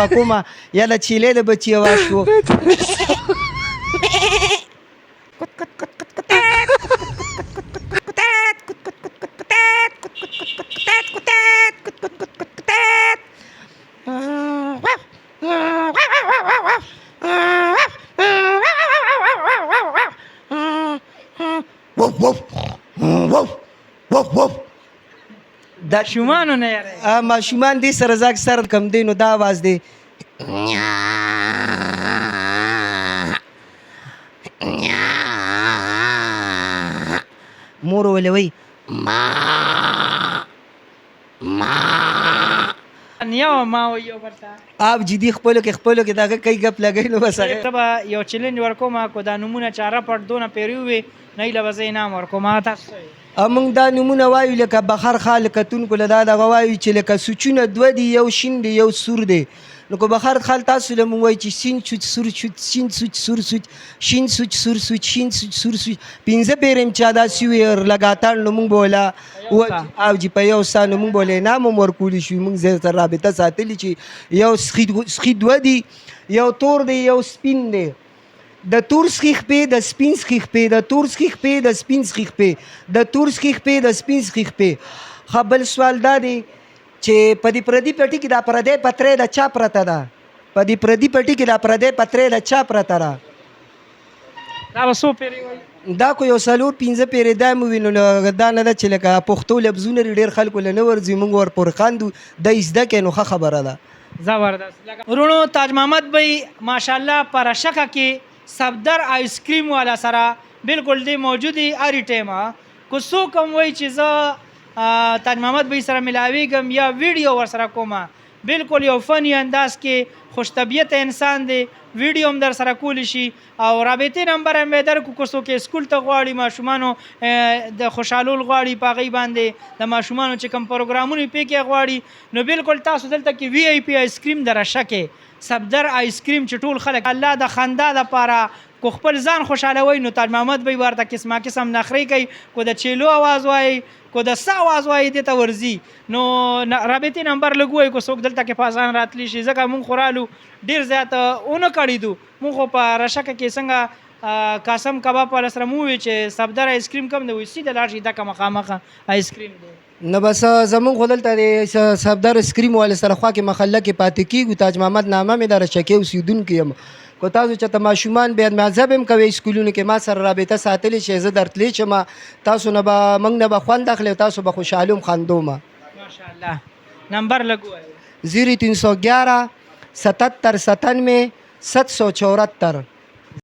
دغه کومه یاله چیلې د بچي اواز شو دا شومانو نه یاره ماشومان دې سره زاګ سر کم دی نو دا आवाज دی مور ولوي یو ما یو ورته آپ جدي خپلو کې دغه کوي ګپ لګوي نو بس هغه ته به یو چیلنج ورکوم که دا نومونه چاره پټ دونه پیرو وي نه یې له به زه انعام ورکوم تاسو موږ دا نومونه وایو لکه بخر خال کتونکو له دا دغه وایو چې لکه سوچونه دوه دي یو شین دی یو سور دی نو که بخر خال تاسو له مونږ وایي چې سین سوچ سور سوچ سین سوچ سور سوچ شین سوچ سور سوچ شین سوچ سور سوچ پنځه پیرې چې داسې وي لګاتار نو مونږ به وله او چې په یو سا نو مونږ به وله انعام هم ورکولی شو مونږ زه سره رابطه ساتلي چې یو سخي دوه دي یو تور دی یو سپین دی د تور سخیخ پې د سپین سخیخ پې د تور سخیخ پې د سپین سخیخ پې د تور سخیخ پې د سپین سخیخ پې ښه بل سوال دا دی چې په دې پردي پټي کې دا پردی پتری د چا پرته ده په دې پردي پټي کې دا پردی پتری د چا پرته ده دا به څو پیرې وایي دا کو یو څلور پنځه پیرې دا مو وینو دا نه ده چې لکه پښتو لفظونه ډېر خلکو له نه ورځي موږ ورپورې خاندو دا یې زده کړې نو ښه خبره ده زبردست ورونو تاج محمد بھائی ماشاءالله پر شکه کې صفدر آیس کریم والا سره بالکل دی موجودی هر ټیمه کو څوک هم وایي چې زه تاج محمد بھائی سره ملاویږم یا ویډیو ورسره کومه بالکل یو فني انداز کې خوش طبیعت انسان دی ویډیو هم در سره کولی شي او رابطې نمبر هم به درکو که څوک اسکول ته غواړي ماشومانو د خوشحالول غواړي په هغې باندې د ماشومانو چې کوم پروګرامونه یې پکې غواړي نو بالکل تاسو دلته کې وی آی پي آیس کریم د رشه کې صفدر آیس کریم چې ټول خلک الله د خندا دپاره کو خپل ځان خوشحالوي نو تاج محمد بھائی ورته قسمه قسم نخرې کوي کو د چیلو آواز وایي کو د سا آواز وایي دې ته ورځي نو رابطې نمبر لږ وایي کو څوک دلته کې په اسان راتلی شي ځکه مونږ خو رالو ډېر زیات ونه کړي دو مونږ خو په رشکه کې څنګه قاسم کباب والا سره مو وی چې صفدر آیس کریم کم دی وایي سیده لاړ شي دکه مخامخه آیس کریم دی نه بس زمونږ خو دلته د صفدر اسکریم والا سره خوا کې محله کې پاتې کېږو تاج محمد نامه مې د رشکې اوسېدونکی یم که تاسو چېرته ماشومان بیا مذهب هم کوئ اسکولونو کې ما سره رابطه ساتلی چې زه درتلی شم تاسو نه به موږ نه به خوند اخلي او تاسو به خوشحالي هم خندوم ماشاءالله نمبر لګ وایي 0311 77 97 774